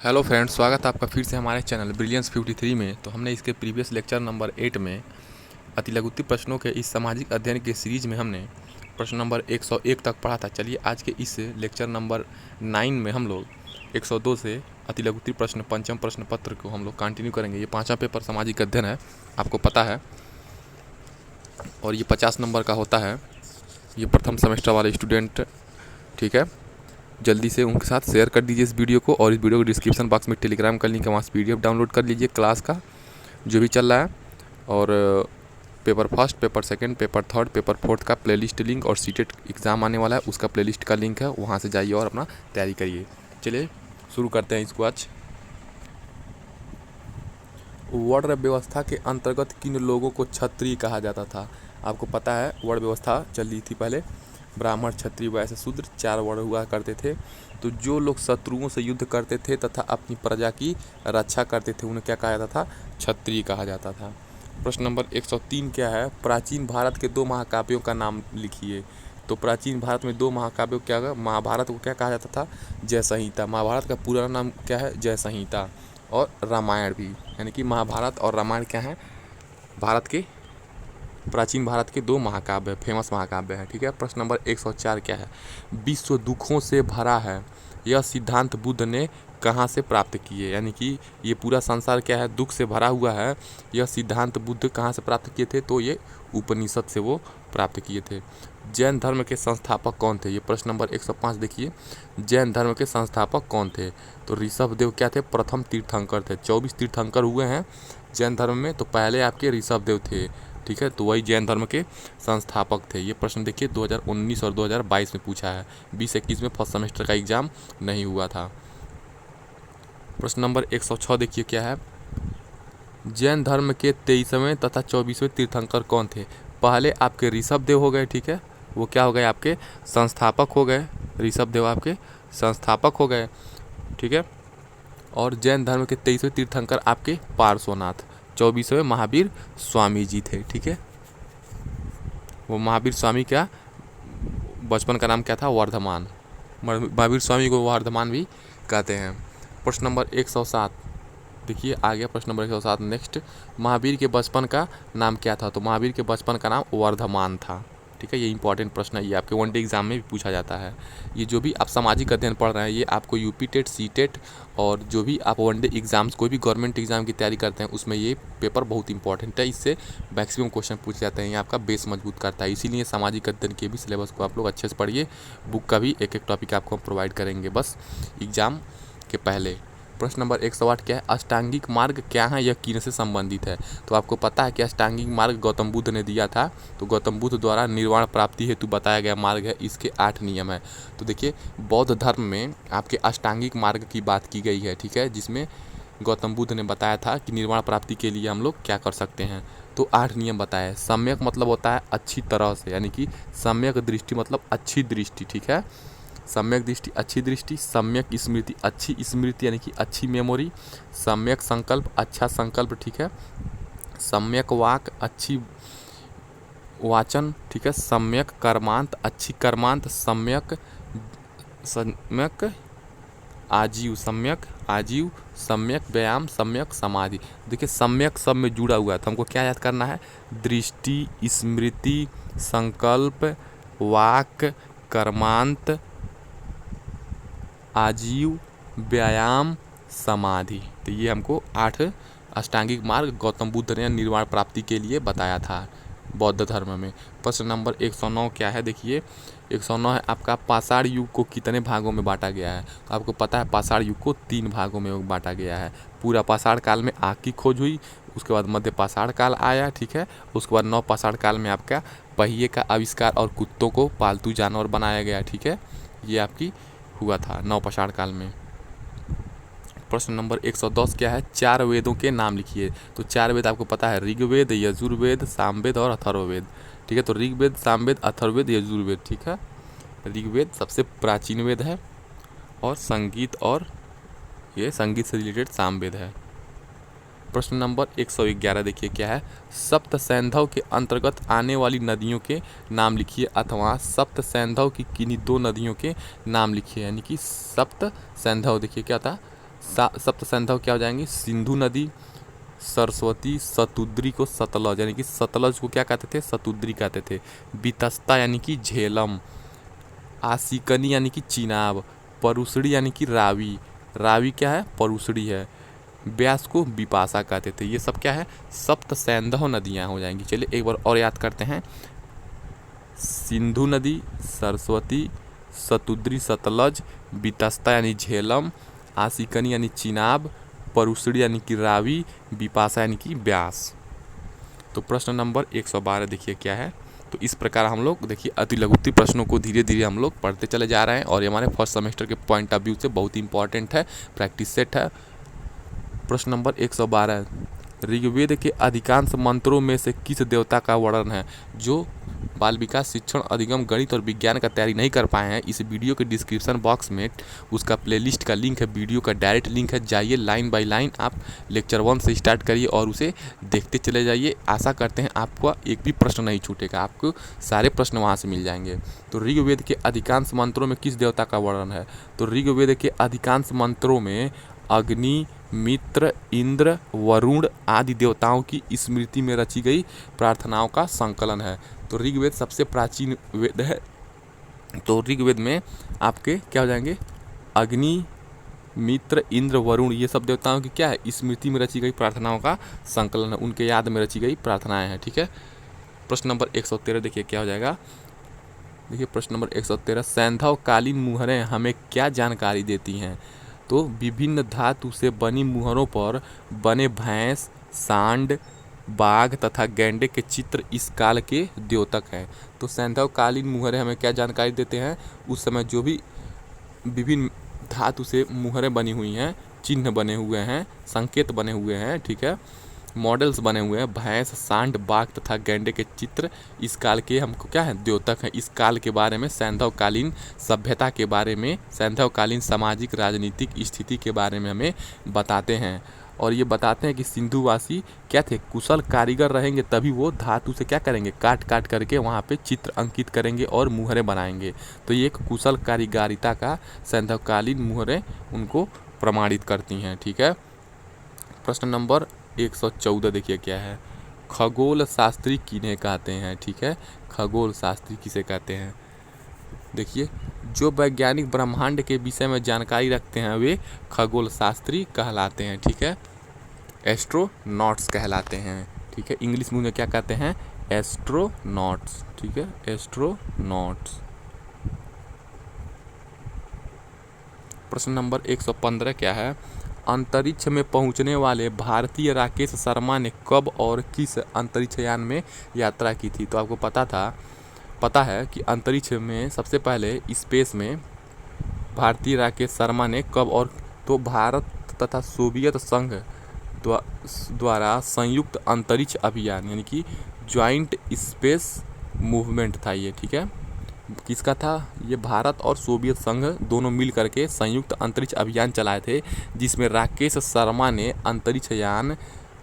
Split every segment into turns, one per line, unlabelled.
Hello friends, स्वागत है आपका फिर से हमारे चैनल ब्रिलियंस 53 में। तो हमने इसके प्रीवियस लेक्चर नंबर 8 में अतिलघुत्तम प्रश्नों के इस सामाजिक अध्ययन के सीरीज में हमने प्रश्न नंबर 101 तक पढ़ा था। चलिए आज के इस लेक्चर नंबर 9 में हम लोग 102 से अतिलघुत्तम प्रश्न पंचम प्रश्न पत्र को हम लोग कंटिन्यू करेंगे। ये 5वां पेपर सामाजिक अध्ययन है, आपको पता है, और ये 50 नंबर का होता है। ये प्रथम सेमेस्टर वाले स्टूडेंट, ठीक है, जल्दी से उनके साथ शेयर कर दीजिए इस वीडियो को। और इस वीडियो को डिस्क्रिप्शन बॉक्स में टेलीग्राम का लिंक है, वहाँ से PDF डाउनलोड कर लीजिए क्लास का जो भी चल रहा है। और paper first, paper second, paper third, paper fourth का प्लेलिस्ट लिंक और सीटेट एग्ज़ाम आने वाला है उसका प्लेलिस्ट का लिंक है, वहाँ से जाइए और अपना तैयारी करिए। चलिए शुरू करते हैं इसको आज। वर्ण व्यवस्था के अंतर्गत किन लोगों को क्षत्रिय कहा जाता था? आपको पता है वर्ण व्यवस्था चल रही थी पहले, ब्राह्मण, क्षत्रिय, वैश्य, शूद्र 4 वर्ण हुआ करते थे। तो जो लोग शत्रुओं से युद्ध करते थे तथा अपनी प्रजा की रक्षा करते थे उन्हें क्या कहा जाता था? क्षत्रिय कहा जाता था। प्रश्न नंबर 103 क्या है? प्राचीन भारत के 2 महाकाव्यों का नाम लिखिए। तो प्राचीन भारत में 2 महाकाव्यों क्या है? महाभारत को क्या कहा जाता था? जय संहिता। महाभारत का पूरा नाम क्या है? जय संहिता। और रामायण भी, यानी कि महाभारत और रामायण क्या है? भारत के, प्राचीन भारत के 2 महाकाव्य, फेमस महाकाव्य है, ठीक है। प्रश्न नंबर 104 क्या है? विश्व दुखों से भरा है, यह सिद्धांत बुद्ध ने कहाँ से प्राप्त किए? यानी कि ये पूरा संसार क्या है? दुख से भरा हुआ है, यह सिद्धांत बुद्ध कहाँ से प्राप्त किए थे? तो ये उपनिषद से वो प्राप्त किए थे। जैन धर्म के संस्थापक कौन थे? ये प्रश्न नंबर 105 देखिए, जैन धर्म के संस्थापक कौन थे? तो ऋषभदेव क्या थे? प्रथम तीर्थंकर थे। 24 तीर्थंकर हुए हैं जैन धर्म में, तो पहले आपके ऋषभदेव थे, ठीक है। तो वही जैन धर्म के संस्थापक थे। ये प्रश्न देखिए 2019 और 2022 में पूछा है, 2021 में फर्स्ट सेमेस्टर का एग्जाम नहीं हुआ था। प्रश्न नंबर 106 देखिए क्या है? जैन धर्म के 23वें तथा 24वें तीर्थंकर कौन थे? पहले आपके ऋषभदेव हो गए, ठीक है, वो क्या हो गए? आपके संस्थापक हो गए। ऋषभदेव आपके संस्थापक हो गए, ठीक है। और जैन धर्म के 23वें तीर्थंकर आपके पार्श्वनाथ, 24वें महावीर स्वामी जी थे, ठीक है। वो महावीर स्वामी क्या, बचपन का नाम क्या था? वर्धमान। महावीर स्वामी को वर्धमान भी कहते हैं। प्रश्न नंबर 107 देखिए आ गया, प्रश्न नंबर 107 नेक्स्ट। महावीर के बचपन का नाम क्या था? तो महावीर के बचपन का नाम वर्धमान था, ठीक है। ये इंपॉर्टेंट प्रश्न है, ये आपके वनडे एग्जाम में भी पूछा जाता है। ये जो भी आप सामाजिक अध्ययन पढ़ रहे हैं ये आपको यूपी टेट, सी टेट और जो भी आप वनडे एग्जाम्स, कोई भी गवर्नमेंट एग्जाम की तैयारी करते हैं उसमें ये पेपर बहुत इंपॉर्टेंट है। इससे मैक्सिमम क्वेश्चन पूछे जाते हैं, ये आपका बेस मजबूत करता है। इसीलिए सामाजिक अध्ययन के भी सिलेबस को आप लोग अच्छे से पढ़िए। बुक का भी एक एक टॉपिक आपको हम प्रोवाइड करेंगे बस एग्जाम के पहले। प्रश्न नंबर 108 क्या है? अष्टांगिक मार्ग क्या है, यह किन से संबंधित है? तो आपको पता है कि अष्टांगिक मार्ग गौतम बुद्ध ने दिया था। तो गौतम बुद्ध द्वारा निर्वाण प्राप्ति हेतु बताया गया मार्ग है, इसके 8 नियम है। तो देखिए बौद्ध धर्म में आपके अष्टांगिक मार्ग की बात की गई है, ठीक है, जिसमें गौतम बुद्ध ने बताया था कि निर्वाण प्राप्ति के लिए हम लोग क्या कर सकते हैं। तो 8 नियम बताए। सम्यक मतलब होता है अच्छी तरह से, यानी कि सम्यक दृष्टि मतलब अच्छी दृष्टि, ठीक है। सम्यक दृष्टि अच्छी दृष्टि, सम्यक स्मृति अच्छी स्मृति यानी कि अच्छी मेमोरी, सम्यक संकल्प अच्छा संकल्प, ठीक है, सम्यक वाक अच्छी वाचन, ठीक है, सम्यक कर्मांत अच्छी कर्मांत, सम्यक सम्यक आजीव, सम्यक आजीव, सम्यक व्यायाम, सम्यक समाधि। देखिए सम्यक सब में जुड़ा हुआ है, तो हमको क्या याद करना है? दृष्टि, स्मृति, संकल्प, वाक, कर्मांत, आजीव, व्यायाम, समाधि। तो ये हमको 8 अष्टांगिक मार्ग गौतम बुद्ध ने निर्वाण प्राप्ति के लिए बताया था बौद्ध धर्म में। प्रश्न नंबर 109 क्या है? देखिए 109 है आपका, पाषाण युग को कितने भागों में बांटा गया है? तो आपको पता है पाषाण युग को 3 भागों में बांटा गया है। पूरा पाषाण काल में आग की खोज हुई, उसके बाद मध्य पाषाण काल आया, ठीक है, उसके बाद नव पाषाण काल में आपका पहिए का आविष्कार और कुत्तों को पालतू जानवर बनाया गया, ठीक है, ये आपकी हुआ था नवपाषाण काल में। प्रश्न नंबर 110 क्या है? 4 वेदों के नाम लिखिए। तो 4 वेद आपको पता है, ऋग्वेद, यजुर्वेद, सामवेद और अथर्ववेद, ठीक है। तो ऋग्वेद, सामवेद, अथर्ववेद, यजुर्वेद, ठीक है। ऋग्वेद सबसे प्राचीन वेद है और संगीत, और ये संगीत से रिलेटेड सामवेद है। प्रश्न नंबर 111 देखिए क्या है? सप्त सैंधव के अंतर्गत आने वाली नदियों के नाम लिखिए, अथवा सप्त सैंधव की किन्हीं 2 नदियों के नाम लिखिए। यानी कि सप्त सैंधव देखिए क्या था? सप्त सैंधव क्या हो जाएंगी? सिंधु नदी, सरस्वती, सतुद्री को सतलज यानी कि सतलज को क्या कहते थे? सतुद्री कहते थे। वितस्ता यानी कि झेलम, आशिकनी यानी कि चिनाब, परुसड़ी यानी कि रावी, रावी क्या है? परुसड़ी है। ब्यास को बिपाशा कहते थे। ये सब क्या है? सप्त सैंधव नदियाँ हो जाएंगी। चलिए एक बार और याद करते हैं। सिंधु नदी, सरस्वती, सतुद्री सतलज, वितस्ता यानी झेलम, आशिकनी यानी चिनाब, परुसड़ी यानी कि रावी, बिपाशा यानी कि ब्यास। तो प्रश्न नंबर 112 देखिए क्या है। तो इस प्रकार हम लोग देखिए अति लघुत्तरीय प्रश्नों को धीरे धीरे हम लोग पढ़ते चले जा रहे हैं और ये हमारे फर्स्ट सेमेस्टर के पॉइंट ऑफ व्यू से बहुत ही इंपॉर्टेंट है, प्रैक्टिस सेट है। प्रश्न नंबर 112, ऋग्वेद के अधिकांश मंत्रों में से किस देवता का वर्णन है? जो बाल विकास शिक्षण अधिगम गणित और विज्ञान का तैयारी नहीं कर पाए हैं, इस वीडियो के डिस्क्रिप्शन बॉक्स में उसका प्लेलिस्ट का लिंक है, वीडियो का डायरेक्ट लिंक है, जाइए लाइन बाय लाइन आप लेक्चर 1 से स्टार्ट करिए और उसे देखते चले जाइए। आशा करते हैं आपको एक भी प्रश्न नहीं छूटेगा, आपको सारे प्रश्न वहाँ से मिल जाएंगे। तो ऋग्वेद के अधिकांश मंत्रों में किस देवता का वर्णन है? तो ऋग्वेद के अधिकांश मंत्रों में अग्नि, मित्र, इंद्र, वरुण आदि देवताओं की स्मृति में रची गई प्रार्थनाओं का संकलन है। तो ऋग्वेद सबसे प्राचीन वेद है। तो ऋग्वेद में आपके क्या हो जाएंगे? अग्नि, मित्र, इंद्र, वरुण ये सब देवताओं की क्या है? स्मृति में रची गई प्रार्थनाओं का संकलन है, उनके याद में रची गई प्रार्थनाएं हैं। ठीक है। प्रश्न नंबर 113 देखिए क्या हो जाएगा। देखिए प्रश्न नंबर 113, सैंधव कालीन मुहरें हमें क्या जानकारी देती हैं? तो विभिन्न धातु से बनी मुहरों पर बने भैंस, सांड, बाघ तथा गैंडे के चित्र इस काल के द्योतक हैं। तो सैंधव कालीन मुहरें हमें क्या जानकारी देते हैं? उस समय जो भी विभिन्न धातु से मुहरें बनी हुई हैं, चिन्ह बने हुए हैं, संकेत बने हुए हैं, ठीक है, मॉडल्स बने हुए हैं, भैंस, सांड, बाघ तथा गैंडे के चित्र इस काल के हमको क्या है? द्योतक हैं। इस काल के बारे में, सैंधवकालीन सभ्यता के बारे में, सैंधवकालीन सामाजिक राजनीतिक स्थिति के बारे में हमें बताते हैं। और ये बताते हैं कि सिंधुवासी क्या थे? कुशल कारीगर रहेंगे तभी वो धातु से क्या करेंगे? काट काट करके वहाँ पे चित्र अंकित करेंगे और मुहरें बनाएंगे। तो ये एक कुशल कारीगरिता का सैंधवकालीन मुहरें उनको प्रमाणित करती हैं। ठीक है। प्रश्न नंबर 114 देखिए क्या है। खगोल शास्त्री किन्हें कहते हैं? ठीक है, खगोल शास्त्री किसे कहते हैं? देखिए जो वैज्ञानिक ब्रह्मांड के विषय में जानकारी रखते हैं वे खगोल शास्त्री कहलाते हैं। ठीक है, एस्ट्रोनॉट्स कहलाते हैं। ठीक है, इंग्लिश में क्या कहते हैं? एस्ट्रोनॉट्स। ठीक है, एस्ट्रोनॉट्स। प्रश्न नंबर 115 क्या है? अंतरिक्ष में पहुंचने वाले भारतीय राकेश शर्मा ने कब और किस अंतरिक्ष यान में यात्रा की थी? तो आपको पता है कि अंतरिक्ष में सबसे पहले स्पेस में भारतीय राकेश शर्मा ने कब और, तो भारत तथा सोवियत संघ द्वारा संयुक्त अंतरिक्ष अभियान यानी कि ज्वाइंट स्पेस मूवमेंट था ये। ठीक है, किसका था ये? भारत और सोवियत संघ दोनों मिल करके संयुक्त अंतरिक्ष अभियान चलाए थे, जिसमें राकेश शर्मा ने अंतरिक्ष यान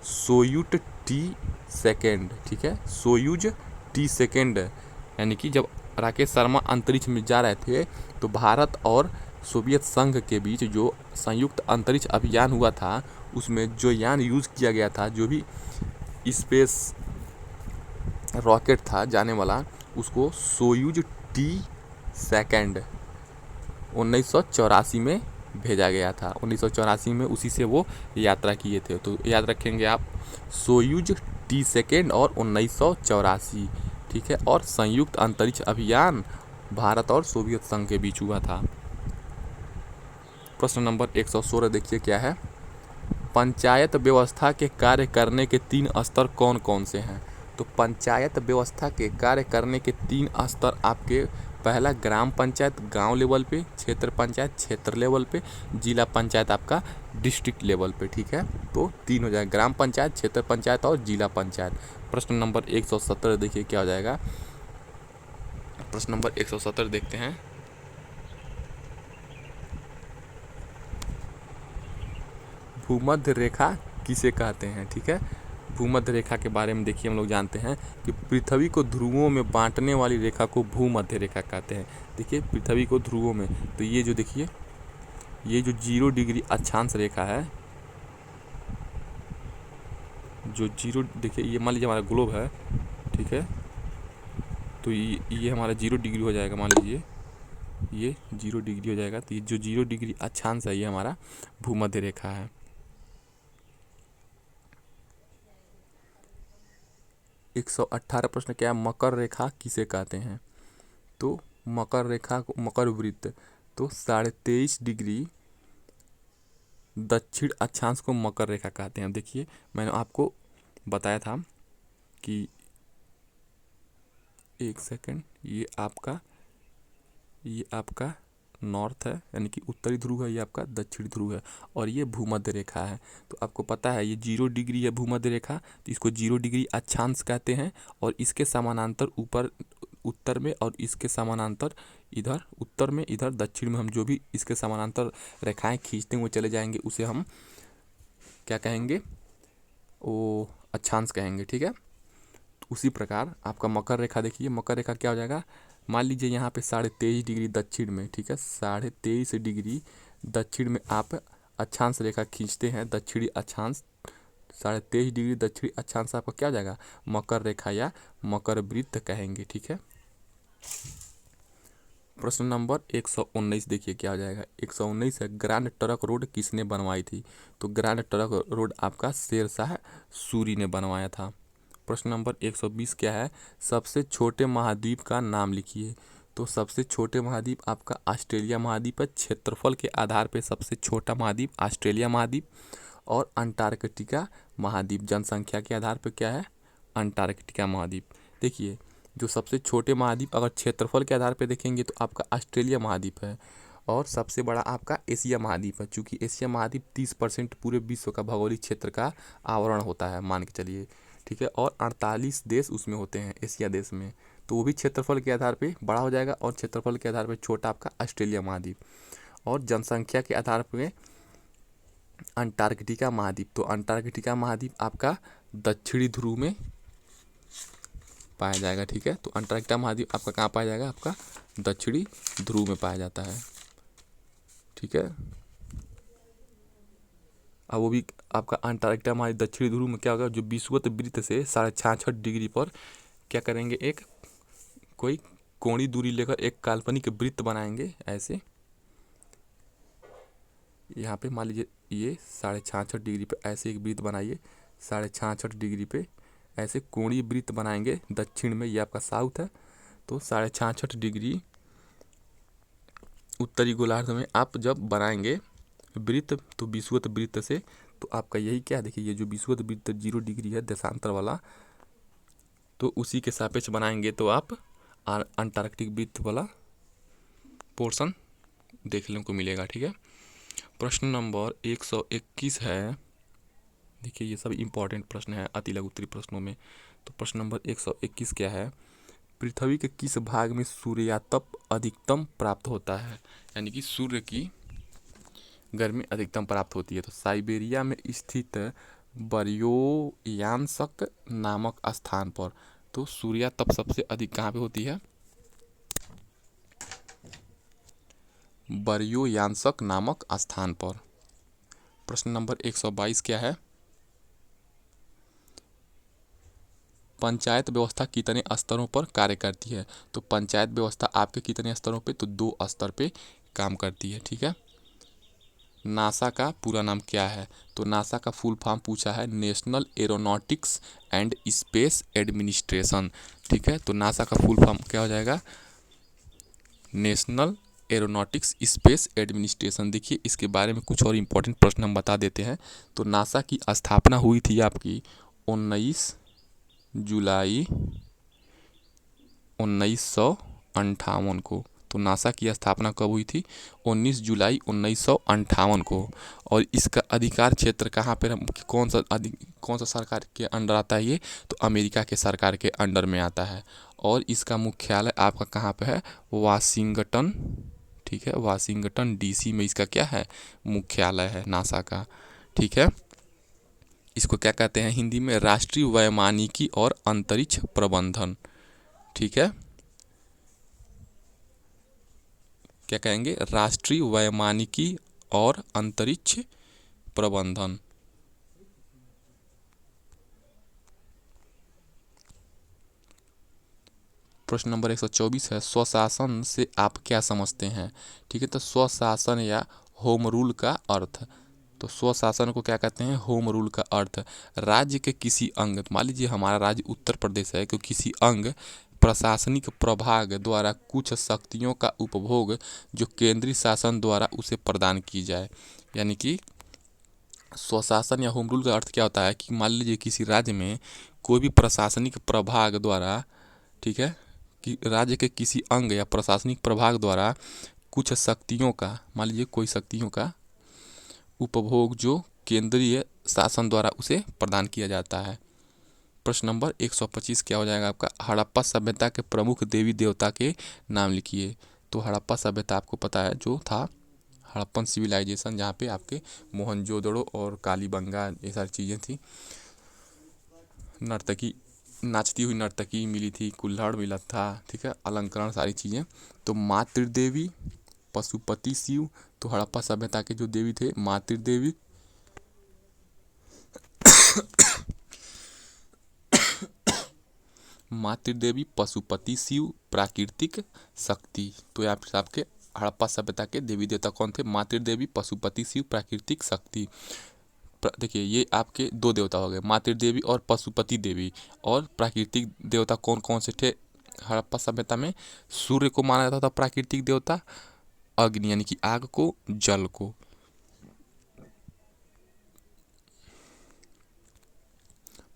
सोयूज T2, ठीक है, सोयूज T2 यानी कि जब राकेश शर्मा अंतरिक्ष में जा रहे थे तो भारत और सोवियत संघ के बीच जो संयुक्त अंतरिक्ष अभियान हुआ था उसमें जो यान यूज़ किया गया था, जो भी स्पेस रॉकेट था जाने वाला, उसको सोयूज T2 1984 में भेजा गया था। 1984 में उसी से वो यात्रा किए थे। तो याद रखेंगे आप, सोयूज T2 और 1984। ठीक है, और संयुक्त अंतरिक्ष अभियान भारत और सोवियत संघ के बीच हुआ था। प्रश्न नंबर 116 देखिए क्या है। पंचायत व्यवस्था के कार्य करने के 3 स्तर कौन कौन से हैं? तो पंचायत व्यवस्था के कार्य करने के 3 स्तर आपके, पहला ग्राम पंचायत गांव लेवल पे, क्षेत्र पंचायत क्षेत्र लेवल पे, जिला पंचायत आपका डिस्ट्रिक्ट लेवल पे। ठीक है, तो 3 हो जाएगा, ग्राम पंचायत, क्षेत्र पंचायत और जिला पंचायत। प्रश्न नंबर 117 देखिए क्या हो जाएगा। प्रश्न नंबर 117 देखते हैं। भूमध्य रेखा किसे कहते हैं? ठीक है, भूमध्य रेखा के बारे में देखिए हम लोग जानते हैं कि पृथ्वी को ध्रुवों में बांटने वाली रेखा को भूमध्य रेखा कहते हैं। देखिए पृथ्वी को ध्रुवों में, तो ये जो देखिए ये जो 0 डिग्री अक्षांश रेखा है, जो 0 देखिए, ये मान लीजिए हमारा ग्लोब है, ठीक है, तो ये हमारा 0 डिग्री हो जाएगा, मान लीजिए ये 0 डिग्री हो जाएगा। तो ये जो 0 डिग्री अक्षांश है ये हमारा भूमध्य रेखा है। 118 प्रश्न क्या है, मकर रेखा किसे कहते हैं? तो मकर रेखा को, मकर वृत्त, तो 23.5 डिग्री दक्षिण अक्षांश को मकर रेखा कहते हैं। देखिए मैंने आपको बताया था कि, एक सेकंड, ये आपका नॉर्थ है, यानी कि उत्तरी ध्रुव है, ये आपका दक्षिणी ध्रुव है, और ये भूमध्य रेखा है। तो आपको पता है ये 0 डिग्री है भूमध्य रेखा, तो इसको 0 डिग्री अक्षांश कहते हैं। और इसके समानांतर ऊपर उत्तर में, और इसके समानांतर इधर उत्तर में, इधर दक्षिण में हम जो भी इसके समानांतर रेखाएं खींचते हुए चले जाएंगे उसे हम क्या कहेंगे, वो अक्षांश कहेंगे, ठीक है। तो उसी प्रकार आपका मकर रेखा, देखिए मकर रेखा क्या हो जाएगा, मान लीजिए यहाँ पे 23.5 डिग्री दक्षिण में, ठीक है, 23.5 डिग्री दक्षिण में आप अक्षांश रेखा खींचते हैं, दक्षिणी अक्षांश, 23.5 डिग्री दक्षिणी अक्षांश आपका क्या हो जाएगा, मकर रेखा या मकर वृत्त कहेंगे, ठीक है। प्रश्न नंबर 119 देखिए क्या हो जाएगा। 119 है, ग्रैंड ट्रंक रोड किसने बनवाई थी? तो ग्रैंड ट्रंक रोड आपका शेरशाह सूरी ने बनवाया था। प्रश्न नंबर 120 क्या है, सबसे छोटे महाद्वीप का नाम लिखिए। तो सबसे छोटे महाद्वीप आपका ऑस्ट्रेलिया महाद्वीप है। क्षेत्रफल के आधार पर सबसे छोटा महाद्वीप ऑस्ट्रेलिया महाद्वीप, और अंटार्कटिका महाद्वीप जनसंख्या के आधार पर क्या है, अंटार्कटिका महाद्वीप। देखिए जो सबसे छोटे महाद्वीप अगर क्षेत्रफल के आधार पर देखेंगे तो आपका ऑस्ट्रेलिया महाद्वीप है, और सबसे बड़ा आपका एशिया महाद्वीप है, चूँकि एशिया महाद्वीप 30% पूरे विश्व का भौगोलिक क्षेत्र का आवरण होता है, मान के चलिए, ठीक है। और 48 देश उसमें होते हैं एशिया देश में, तो वो भी क्षेत्रफल के आधार पे बड़ा हो जाएगा, और क्षेत्रफल के आधार पे छोटा आपका ऑस्ट्रेलिया महाद्वीप। और जनसंख्या के आधार पे अंटार्कटिका महाद्वीप, तो अंटार्कटिका महाद्वीप आपका दक्षिणी ध्रुव में पाया जाएगा, ठीक है। तो अंटार्कटिका महाद्वीप आपका कहाँ पाया जाएगा, आपका दक्षिणी ध्रुव में पाया जाता है, ठीक है। अब वो भी आपका अंटार्कटिका महाद्वीप दक्षिणी ध्रुव में क्या होगा, जो विषुवत वृत्त से 66.5 डिग्री पर क्या करेंगे, एक कोई कोणीय दूरी लेकर एक काल्पनिक वृत्त बनाएंगे ऐसे। यहाँ पे मान लीजिए ये 66.5 डिग्री पे ऐसे एक वृत्त बनाइए, 66.5 डिग्री पे ऐसे कोणीय वृत्त बनाएंगे दक्षिण में, ये आपका साउथ है। तो 66.5 डिग्री उत्तरी गोलार्ध में आप जब बनाएंगे वृत्त, तो विषुवत वृत्त से, तो आपका यही क्या, देखिए ये जो विषुवत वृत्त 0 डिग्री है देशांतर वाला, तो उसी के सापेक्ष बनाएंगे तो आप अंटार्कटिक वृत्त वाला पोर्शन देखने को मिलेगा, ठीक है। प्रश्न नंबर 121 है, देखिए ये सब इम्पोर्टेंट प्रश्न है अति लघु उत्तरीय प्रश्नों में। तो प्रश्न नंबर 121 क्या है, पृथ्वी के किस भाग में सूर्यातप अधिकतम प्राप्त होता है, यानी कि सूर्य की गर्मी अधिकतम प्राप्त होती है? तो साइबेरिया में स्थित बर्योयांसक नामक स्थान पर। तो सूर्यातप सबसे अधिक कहाँ पे होती है, बर्योयांसक नामक स्थान पर। प्रश्न नंबर 122 क्या है, पंचायत व्यवस्था कितने स्तरों पर कार्य करती है? तो पंचायत व्यवस्था आपके कितने स्तरों पे, तो 2 स्तर पे काम करती है, ठीक है। नासा का पूरा नाम क्या है? तो नासा का फुल फॉर्म पूछा है, national aeronautics and space administration, ठीक है। तो नासा का फुल फॉर्म क्या हो जाएगा, नेशनल एरोनॉटिक्स स्पेस एडमिनिस्ट्रेशन। देखिए इसके बारे में कुछ और इम्पोर्टेंट प्रश्न हम बता देते हैं। तो नासा की स्थापना हुई थी आपकी 19 जुलाई 1958 को। तो नासा की स्थापना कब हुई थी, 19 जुलाई 1958 को। और इसका अधिकार क्षेत्र कहाँ पर, कौन सा सरकार के अंडर आता है ये, तो अमेरिका के सरकार के अंडर में आता है। और इसका मुख्यालय आपका कहाँ पे है, वाशिंगटन, ठीक है, वाशिंगटन डीसी में इसका क्या है, मुख्यालय है नासा का, ठीक है। इसको क्या कहते हैं हिंदी में, राष्ट्रीय वैमानिकी और अंतरिक्ष प्रबंधन, ठीक है। क्या कहेंगे, राष्ट्रीय वैमानिकी और अंतरिक्ष प्रबंधन। प्रश्न नंबर 124 है, स्वशासन से आप क्या समझते हैं? ठीक है, तो स्वशासन या होम रूल का अर्थ। तो स्वशासन को क्या कहते हैं? होम रूल का अर्थ राज्य के किसी अंग, मान लीजिए हमारा राज्य उत्तर प्रदेश है, तो किसी अंग प्रशासनिक प्रभाग द्वारा कुछ शक्तियों का उपभोग जो केंद्रीय शासन द्वारा उसे प्रदान की जाए। यानी कि स्वशासन या होम रूल का अर्थ क्या होता है कि मान लीजिए किसी राज्य में कोई भी प्रशासनिक प्रभाग द्वारा, ठीक है, कि राज्य के किसी अंग या प्रशासनिक प्रभाग द्वारा कुछ शक्तियों का, मान लीजिए कोई शक्तियों का उपभोग जो केंद्रीय शासन द्वारा उसे प्रदान किया जाता है। प्रश्न नंबर 125 क्या हो जाएगा आपका? हड़प्पा सभ्यता के प्रमुख देवी देवता के नाम लिखिए। तो हड़प्पा सभ्यता आपको पता है जो था हड़प्पन सिविलाइजेशन, जहाँ पे आपके मोहनजोदड़ो और कालीबंगा ये सारी चीज़ें थी। नर्तकी, नाचती हुई नर्तकी मिली थी, कुल्हड़ मिला था, ठीक है, अलंकरण सारी चीज़ें। तो मातृदेवी, पशुपति शिव, तो हड़प्पा सभ्यता के जो देवी थे मातृदेवी, मातृदेवी, पशुपति शिव, प्राकृतिक शक्ति। तो यहाँ पे आपके हड़प्पा सभ्यता के देवी देवता कौन थे? मातृदेवी, पशुपति शिव, प्राकृतिक शक्ति। देखिए ये आपके दो देवता हो गए, मातृदेवी और पशुपति देवी। और प्राकृतिक देवता कौन कौन से थे हड़प्पा सभ्यता में? सूर्य को माना जाता था प्राकृतिक देवता, अग्नि यानी कि आग को, जल को।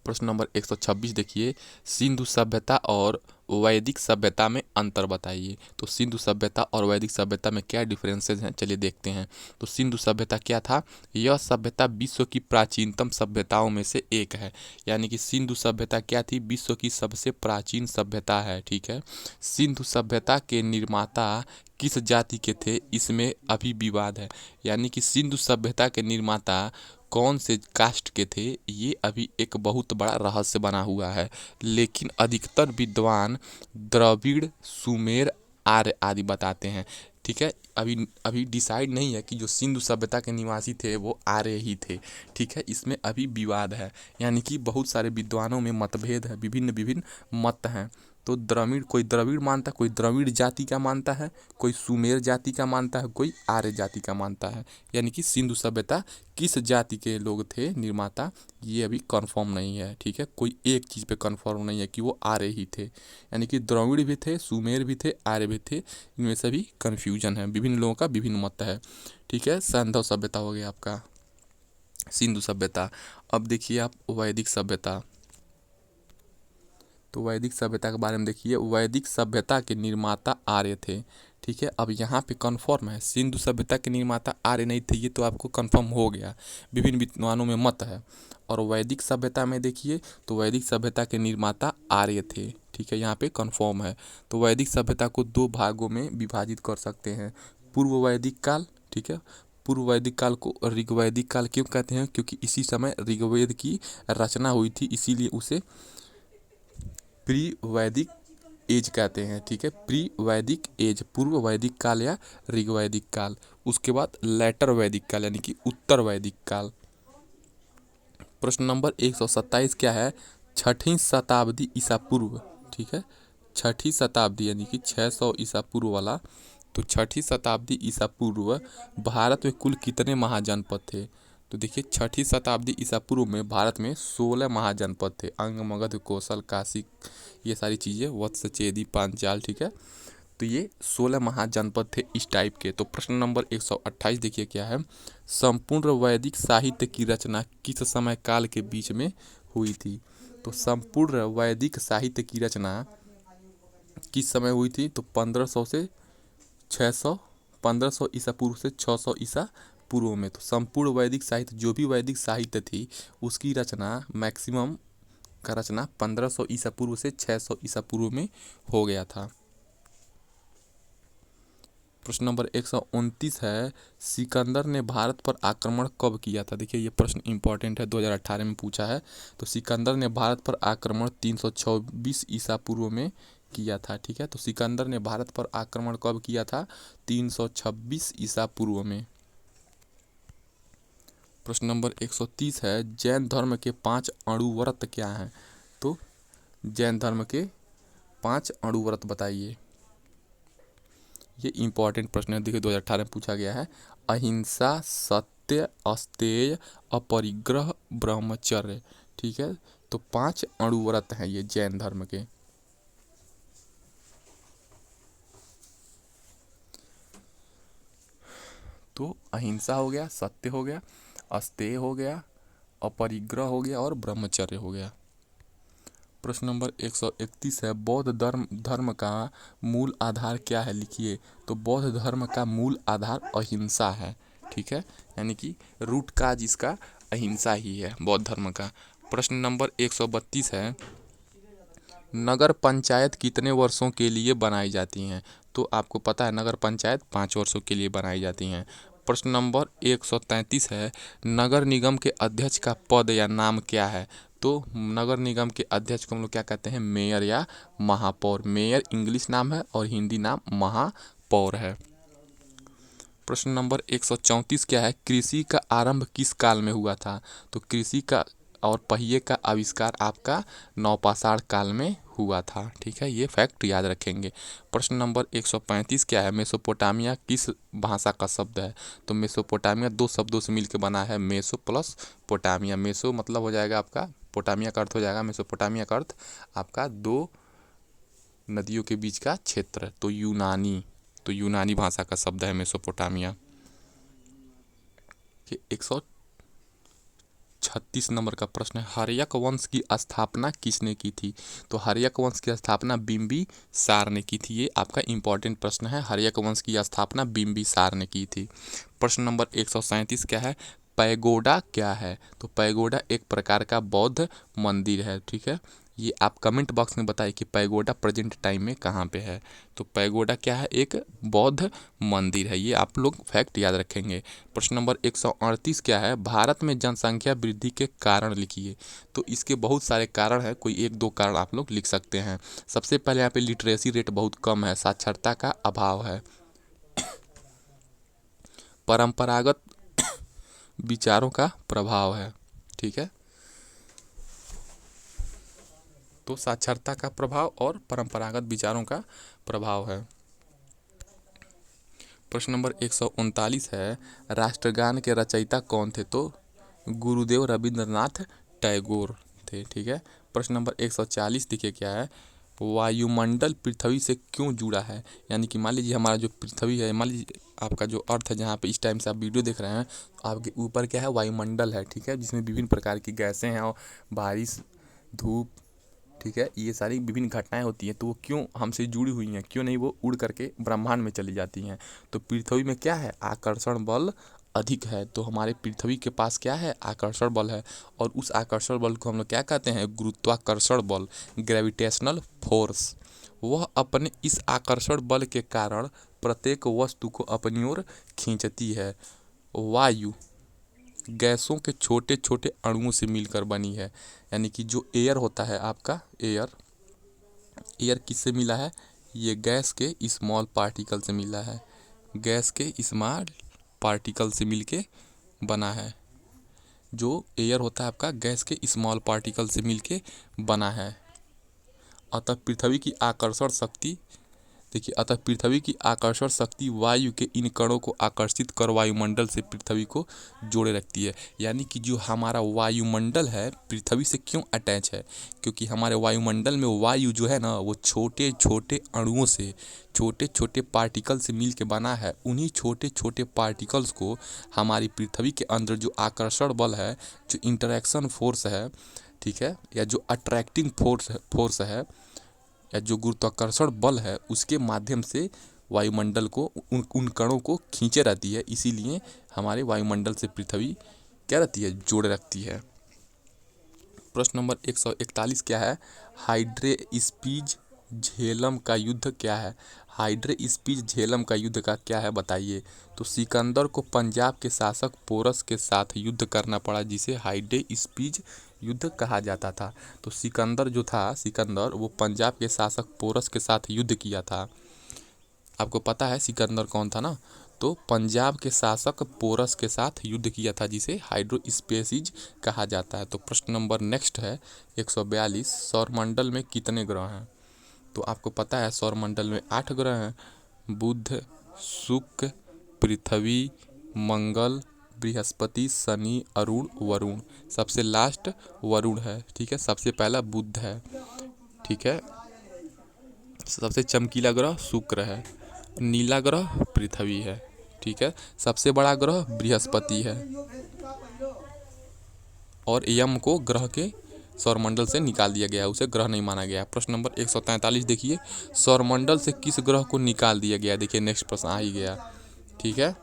प्रश्न नंबर 126 देखिए, सिंधु सभ्यता और वैदिक सभ्यता में अंतर बताइए। तो सिंधु सभ्यता और वैदिक सभ्यता में क्या डिफरेंसेस हैं, चलिए देखते हैं। तो सिंधु सभ्यता क्या था? यह सभ्यता विश्व की प्राचीनतम सभ्यताओं में से एक है। यानी कि सिंधु सभ्यता क्या थी? विश्व की सबसे प्राचीन सभ्यता है, ठीक है। सिंधु सभ्यता के निर्माता किस जाति के थे, इसमें अभी विवाद है। यानी कि सिंधु सभ्यता के निर्माता कौन से कास्ट के थे, ये अभी एक बहुत बड़ा रहस्य बना हुआ है। लेकिन अधिकतर विद्वान द्रविड़, सुमेर, आर्य आदि बताते हैं, ठीक है। अभी अभी डिसाइड नहीं है कि जो सिंधु सभ्यता के निवासी थे वो आर्य ही थे, ठीक है। इसमें अभी विवाद है, यानी कि बहुत सारे विद्वानों में मतभेद है, विभिन्न विभिन्न मत हैं। तो द्रविड़, कोई द्रविड़ मानता है, कोई द्रविड़ जाति का मानता है, कोई सुमेर जाति का मानता है, कोई आर्य जाति का मानता है। यानी कि सिंधु सभ्यता किस जाति के लोग थे निर्माता, ये अभी कंफर्म नहीं है, ठीक है। कोई एक चीज़ पे कंफर्म नहीं है कि वो आर्य ही थे। यानी कि द्रविड़ भी थे, सुमेर भी थे, आर्य भी थे, इनमें से भी कन्फ्यूजन है, विभिन्न लोगों का विभिन्न मत है, ठीक है। सैंधव सभ्यता हो गया आपका, सिंधु सभ्यता। अब देखिए आप वैदिक सभ्यता। तो वैदिक सभ्यता के बारे में देखिए, वैदिक सभ्यता के निर्माता आर्य थे, ठीक है। अब यहाँ पे कन्फर्म है सिंधु सभ्यता के निर्माता आर्य नहीं थे, ये तो आपको कन्फर्म हो गया, विभिन्न विद्वानों में मत है। और वैदिक सभ्यता में देखिए, तो वैदिक सभ्यता के निर्माता आर्य थे, ठीक है, यहाँ पे कन्फर्म है। तो वैदिक सभ्यता को दो भागों में विभाजित कर सकते हैं, पूर्व वैदिक काल, ठीक है। पूर्व वैदिक काल को ऋग्वैदिक काल क्यों कहते हैं? क्योंकि इसी समय ऋग्वेद की रचना हुई थी, इसीलिए उसे प्री वैदिक एज कहते हैं, ठीक है। प्री वैदिक एज, पूर्व वैदिक काल या ऋग्वैदिक काल। उसके बाद लेटर वैदिक काल यानी कि उत्तर वैदिक काल। प्रश्न नंबर 127 क्या है? छठी शताब्दी ईसा पूर्व, ठीक है, छठी शताब्दी यानी कि 600 ईसा पूर्व वाला। तो छठी शताब्दी ईसा पूर्व भारत में कुल कितने महाजनपद थे? तो देखिए छठी शताब्दी ईसा पूर्व में भारत में 16 महाजनपद थे, अंग, मगध, कौशल, काशी, ये सारी चीज़ें, वत्स, चेदी, पांचाल, ठीक है। तो ये 16 महाजनपद थे इस टाइप के। तो प्रश्न नंबर 128 देखिए क्या है? संपूर्ण वैदिक साहित्य की रचना किस समय काल के बीच में हुई थी? तो संपूर्ण वैदिक साहित्य की रचना किस समय हुई थी? तो 1500 से 600, 1500 ईसा पूर्व से 600 ईसा पूर्व में। तो संपूर्ण वैदिक साहित्य, जो भी वैदिक साहित्य थी उसकी रचना, मैक्सिमम का रचना 1500 ईसा पूर्व से 600 ईसा पूर्व में हो गया था। प्रश्न नंबर 129 है, सिकंदर ने भारत पर आक्रमण कब किया था? देखिए ये प्रश्न इंपॉर्टेंट है, 2018 में पूछा है। तो सिकंदर ने भारत पर आक्रमण 326 ईसा पूर्व में किया था, ठीक है। तो सिकंदर ने भारत पर आक्रमण कब किया था? 326 ईसा पूर्व में। प्रश्न नंबर 130 है, जैन धर्म के 5 अणुव्रत क्या हैं? तो जैन धर्म के 5 अणुव्रत बताइए। ये इंपॉर्टेंट प्रश्न है, देखिए 2018 में पूछा गया है। अहिंसा, सत्य, अस्तेय, अपरिग्रह, ब्रह्मचर्य। ठीक है, तो 5 अणुव्रत हैं ये जैन धर्म के। तो अहिंसा हो गया, सत्य हो गया, अस्तेय हो गया, अपरिग्रह हो गया और ब्रह्मचर्य हो गया। प्रश्न नंबर 131 है, बौद्ध धर्म का मूल आधार क्या है? लिखिए। तो बौद्ध धर्म का मूल आधार अहिंसा है। ठीक है, यानी कि रूट काज इसका अहिंसा ही है बौद्ध धर्म का। प्रश्न नंबर 132 है, नगर पंचायत कितने वर्षों के लिए बनाई जाती हैं? तो आपको पता है नगर पंचायत 5 वर्षों के लिए बनाई जाती हैं। प्रश्न नंबर 133 है, नगर निगम के अध्यक्ष का पद या नाम क्या है? तो नगर निगम के अध्यक्ष को हम लोग क्या कहते हैं? मेयर या महापौर। मेयर इंग्लिश नाम है और हिंदी नाम महापौर है। प्रश्न नंबर 134 क्या है, कृषि का आरंभ किस काल में हुआ था? तो कृषि का और पहिए का आविष्कार आपका नवपाषाण काल में हुआ था। ठीक है, ये फैक्ट याद रखेंगे। प्रश्न नंबर 135 क्या है, मेसोपोटामिया किस भाषा का शब्द है? तो मेसोपोटामिया 2 शब्दों से मिलकर बना है, मेसो प्लस पोटामिया। मेसो मतलब हो जाएगा आपका, पोटामिया का अर्थ हो जाएगा, मेसोपोटामिया का अर्थ आपका 2 नदियों के बीच का क्षेत्र। तो यूनानी भाषा का शब्द है मेसोपोटामिया। 136 नंबर का प्रश्न है, हर्यक वंश की स्थापना किसने की थी? तो हर्यक वंश की स्थापना बिंबिसार ने की थी। ये आपका इंपॉर्टेंट प्रश्न है, हर्यक वंश की स्थापना बिंबिसार ने की थी। प्रश्न नंबर 137 क्या है, पैगोडा क्या है? तो पैगोडा एक प्रकार का बौद्ध मंदिर है। ठीक है, ये आप कमेंट बॉक्स में बताइए कि पैगोडा प्रेजेंट टाइम में कहाँ पे है। तो पैगोडा क्या है? एक बौद्ध मंदिर है। ये आप लोग फैक्ट याद रखेंगे। प्रश्न नंबर 138 क्या है, भारत में जनसंख्या वृद्धि के कारण लिखिए। तो इसके बहुत सारे कारण हैं, कोई 1-2 कारण आप लोग लिख सकते हैं। सबसे पहले यहाँ पे लिटरेसी रेट बहुत कम है, साक्षरता का अभाव है, परंपरागत विचारों का प्रभाव है। ठीक है, तो साक्षरता का प्रभाव और परंपरागत विचारों का प्रभाव है। प्रश्न नंबर 139 है, राष्ट्रगान के रचयिता कौन थे? तो गुरुदेव रविंद्रनाथ टैगोर थे। ठीक है, प्रश्न नंबर 140 देखिए क्या है, वायुमंडल पृथ्वी से क्यों जुड़ा है? यानी कि मान लीजिए हमारा जो पृथ्वी है, मान लीजिए आपका जो अर्थ है, जहाँ पे इस टाइम से आप वीडियो देख रहे हैं, आपके ऊपर क्या है? वायुमंडल है। ठीक है, जिसमें विभिन्न प्रकार की गैसें हैं और बारिश, धूप, ठीक है, ये सारी विभिन्न घटनाएं होती हैं। तो वो क्यों हमसे जुड़ी हुई हैं? क्यों नहीं वो उड़ करके ब्रह्मांड में चली जाती हैं? तो पृथ्वी में क्या है? आकर्षण बल अधिक है। तो हमारे पृथ्वी के पास क्या है? आकर्षण बल है। और उस आकर्षण बल को हम लोग क्या कहते हैं? गुरुत्वाकर्षण बल, ग्रेविटेशनल फोर्स। वह अपने इस आकर्षण बल के कारण प्रत्येक वस्तु को अपनी ओर खींचती है। वायु गैसों के छोटे छोटे अणुओं से मिलकर बनी है। यानी कि जो एयर होता है आपका, एयर किससे मिला है? ये गैस के स्मॉल पार्टिकल से मिला है, गैस के स्मॉल पार्टिकल से मिलके बना है। जो एयर होता है आपका, गैस के स्मॉल पार्टिकल से मिलके बना है। अतः पृथ्वी की आकर्षण शक्ति, देखिए, अतः पृथ्वी की आकर्षण शक्ति वायु के इन कणों को आकर्षित कर वायुमंडल से पृथ्वी को जोड़े रखती है। यानी कि जो हमारा वायुमंडल है पृथ्वी से क्यों अटैच है? क्योंकि हमारे वायुमंडल में वायु जो है ना, वो छोटे छोटे अणुओं से, छोटे छोटे पार्टिकल से मिल के बना है। उन्हीं छोटे छोटे पार्टिकल्स को हमारी पृथ्वी के अंदर जो आकर्षण बल है, जो इंटरेक्शन फोर्स है, ठीक है, या जो अट्रैक्टिंग फोर्स है, या जो गुरुत्वाकर्षण बल है, उसके माध्यम से वायुमंडल को उन कणों को खींचे रहती है। इसीलिए हमारे वायुमंडल से पृथ्वी क्या रहती है? जोड़े रखती है। प्रश्न नंबर 141 क्या है, हाइड्रेस्पीज झेलम का युद्ध क्या है? हाइड्रेस्पीज झेलम का युद्ध का क्या है बताइए। तो सिकंदर को पंजाब के शासक पोरस के साथ युद्ध करना पड़ा, जिसे हाइड्रेस्पीज युद्ध कहा जाता था। तो सिकंदर जो था, सिकंदर वो पंजाब के शासक पोरस के साथ युद्ध किया था। आपको पता है सिकंदर कौन था ना? तो पंजाब के शासक पोरस के साथ युद्ध किया था, जिसे हाइड्रोस्पेसिस कहा जाता है। तो प्रश्न नंबर नेक्स्ट है 142, सौरमंडल में कितने ग्रह हैं? तो आपको पता है सौरमंडल में 8 ग्रह हैं, बुध, शुक्र, पृथ्वी, मंगल, बृहस्पति, शनि, अरुण, वरुण। सबसे लास्ट वरुण है, ठीक है। सबसे पहला बुध है, ठीक है। सबसे चमकीला ग्रह शुक्र है, नीला ग्रह पृथ्वी है, ठीक है। सबसे बड़ा ग्रह बृहस्पति है और यम को ग्रह के सौरमंडल से निकाल दिया गया है, उसे ग्रह नहीं माना गया। प्रश्न नंबर 143 देखिए, सौरमंडल से किस ग्रह को निकाल दिया गया? देखिए नेक्स्ट प्रश्न आ ही गया, ठीक है।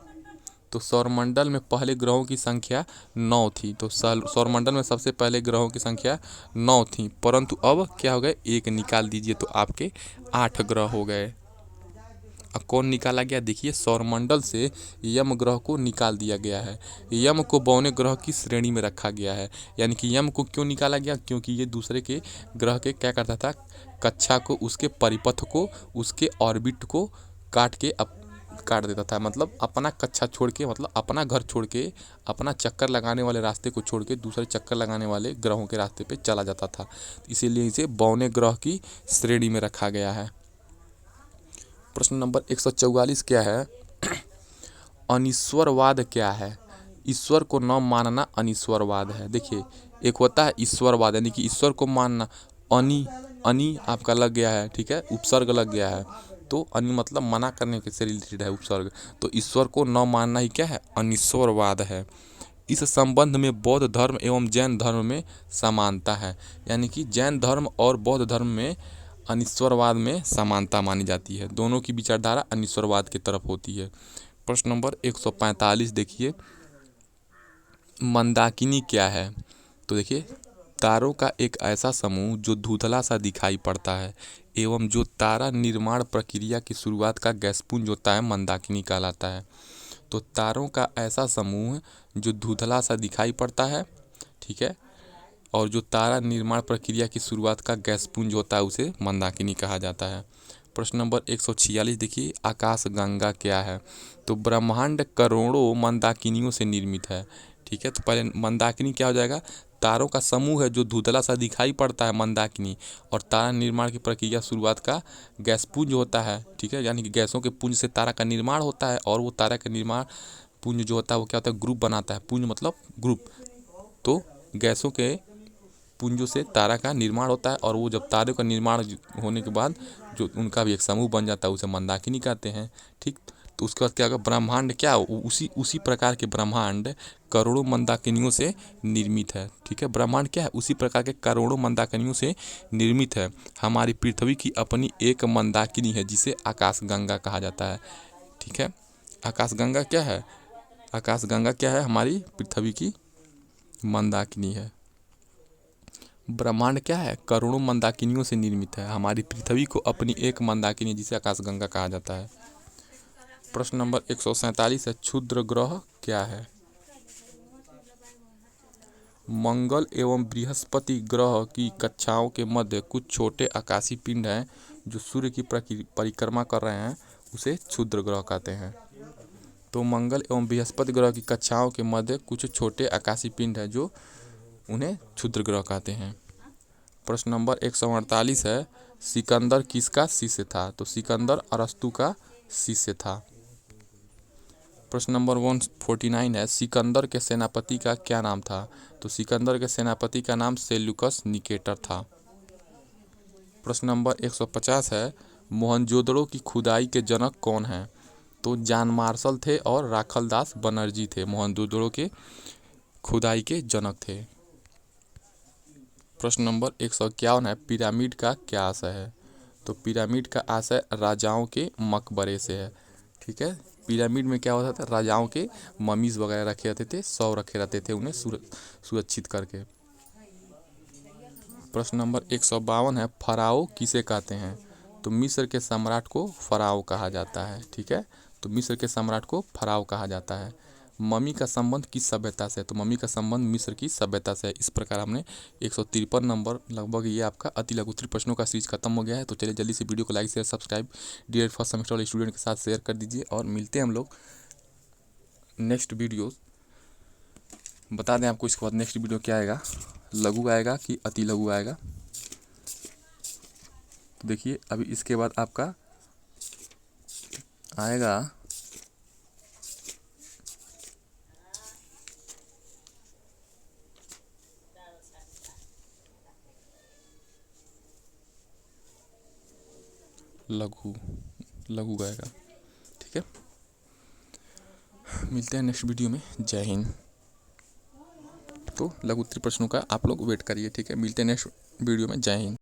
तो सौरमंडल में पहले ग्रहों की संख्या 9 थी। तो सौरमंडल में सबसे पहले ग्रहों की संख्या 9 थी, परंतु अब क्या हो गए, एक निकाल दीजिए तो आपके 8 ग्रह हो गए। अब कौन निकाला गया? देखिए सौरमंडल से यम ग्रह को निकाल दिया गया है। यम को बौने ग्रह की श्रेणी में रखा गया है। यानी कि यम को क्यों निकाला गया? क्योंकि ये दूसरे के ग्रह के क्या करता था, कक्षा को, उसके परिपथ को, उसके ऑर्बिट को काट देता था। मतलब अपना कक्षा छोड़ के, मतलब अपना घर छोड़ के, अपना चक्कर लगाने वाले रास्ते को छोड़ के दूसरे चक्कर लगाने वाले ग्रहों के रास्ते पे चला जाता था। इसीलिए इसे बौने ग्रह की श्रेणी में रखा गया है। प्रश्न नंबर 144 क्या है? अनिश्वरवाद क्या है? ईश्वर को न मानना अनिश्वरवाद है। देखिए एक होता है ईश्वरवाद, यानी कि ईश्वर को मानना। अनि आपका लग गया है, ठीक है, उपसर्ग लग गया है, तो अनि मतलब मना करने के से रिलेटेड है उपसर्ग। तो ईश्वर को न मानना ही क्या है? अनिश्वरवाद है। इस संबंध में बौद्ध धर्म एवं जैन धर्म में समानता है। यानी कि जैन धर्म और बौद्ध धर्म में अनिश्वरवाद में समानता मानी जाती है। दोनों की विचारधारा अनिश्वरवाद की तरफ होती है। प्रश्न नंबर 145 देखिए, मंदाकिनी क्या है? तो देखिए तारों का एक ऐसा समूह जो धुंधला सा दिखाई पड़ता है एवं जो तारा निर्माण प्रक्रिया की शुरुआत का गैसपुंज होता है, मंदाकिनी कहलाता है। तो तारों का ऐसा समूह जो धुंधला सा दिखाई पड़ता है, ठीक है, और जो तारा निर्माण प्रक्रिया की शुरुआत का गैसपुंज होता है, उसे मंदाकिनी कहा जाता है। प्रश्न नंबर 146 देखिए, आकाशगंगा क्या है? तो ब्रह्मांड करोड़ों मंदाकिनियों से निर्मित है, ठीक है। तो पहले मंदाकिनी क्या हो जाएगा? तारों का समूह है जो धुंधला सा दिखाई पड़ता है, मंदाकिनी, और तारा निर्माण की प्रक्रिया शुरुआत का गैसपुंज होता है, ठीक है। यानी कि गैसों के पुंज से तारा का निर्माण होता है, और वो तारा का निर्माण पुंज जो होता है वो क्या होता है? ग्रुप बनाता है। पुंज मतलब ग्रुप। तो गैसों के पुंजों से तारा का निर्माण होता है, और वो जब तारे का निर्माण होने के बाद जो उनका भी एक समूह बन जाता है, उसे मंदाकिनी कहते हैं, ठीक। तो उसके बाद क्या होगा? ब्रह्मांड क्या? उसी प्रकार के ब्रह्मांड करोड़ों मंदाकिनियों से निर्मित है, ठीक है। ब्रह्मांड क्या है? उसी प्रकार के करोड़ों मंदाकिनियों से निर्मित है। हमारी पृथ्वी की अपनी एक मंदाकिनी है, जिसे आकाशगंगा कहा जाता है, ठीक है। आकाशगंगा क्या है? आकाशगंगा क्या है? हमारी पृथ्वी की मंदाकिनी है। ब्रह्मांड क्या है? करोड़ों मंदाकिनियों से निर्मित है। हमारी पृथ्वी को अपनी एक मंदाकिनी, जिसे आकाशगंगा कहा जाता है। प्रश्न नंबर 147 है, क्षुद्र ग्रह क्या है? मंगल एवं बृहस्पति ग्रह की कक्षाओं के मध्य कुछ छोटे आकाशीय पिंड हैं जो सूर्य की परिक्रमा कर रहे हैं, उसे क्षुद्र ग्रह कहते हैं। तो मंगल एवं बृहस्पति ग्रह की कक्षाओं के मध्य कुछ छोटे आकाशीय पिंड हैं जो उन्हें क्षुद्र ग्रह कहते हैं। प्रश्न नंबर 148 है, सिकंदर किसका शिष्य था? तो सिकंदर अरस्तु का शिष्य था। प्रश्न नंबर 149 है, सिकंदर के सेनापति का क्या नाम था? तो सिकंदर के सेनापति का नाम सेल्यूकस निकेटर था। प्रश्न नंबर 150 है, मोहनजोदड़ो की खुदाई के जनक कौन हैं? तो जॉन मार्शल थे और राखलदास बनर्जी थे, मोहनजोदड़ो के खुदाई के जनक थे। प्रश्न नंबर 151 है, पिरामिड का क्या आशय है? तो पिरामिड का आशय राजाओं के मकबरे से है, ठीक है। पिरामिड में क्या होता था? राजाओं के ममीज वगैरह रखे रहते थे, शव रखे रहते थे, उन्हें सुरक्षित करके। प्रश्न नंबर 152 है, फराओ किसे कहते हैं? तो मिस्र के सम्राट को फराओ कहा जाता है, ठीक है। तो मिस्र के सम्राट को फराओ कहा जाता है। मम्मी का संबंध किस सभ्यता से? तो मम्मी का संबंध मिस्र की सभ्यता से है। इस प्रकार हमने 153 नंबर, लगभग ये आपका अति लघु उत्तरीय प्रश्नों का सीरीज खत्म हो गया है। तो चलिए जल्दी से वीडियो को like share subscribe dear first semester वाले स्टूडेंट के साथ शेयर कर दीजिए, और मिलते हैं हम लोग नेक्स्ट वीडियो बता दें आपको, इसके बाद नेक्स्ट वीडियो क्या आएगा, लघु आएगा कि अति लघु आएगा। तो देखिए अभी इसके बाद आपका आएगा लघु, लघु आएगा। ठीक है, मिलते हैं नेक्स्ट वीडियो में। जय हिंद। तो लघु उत्तरीय प्रश्नों का आप लोग वेट करिए। ठीक है, मिलते हैं नेक्स्ट वीडियो में। जय हिंद।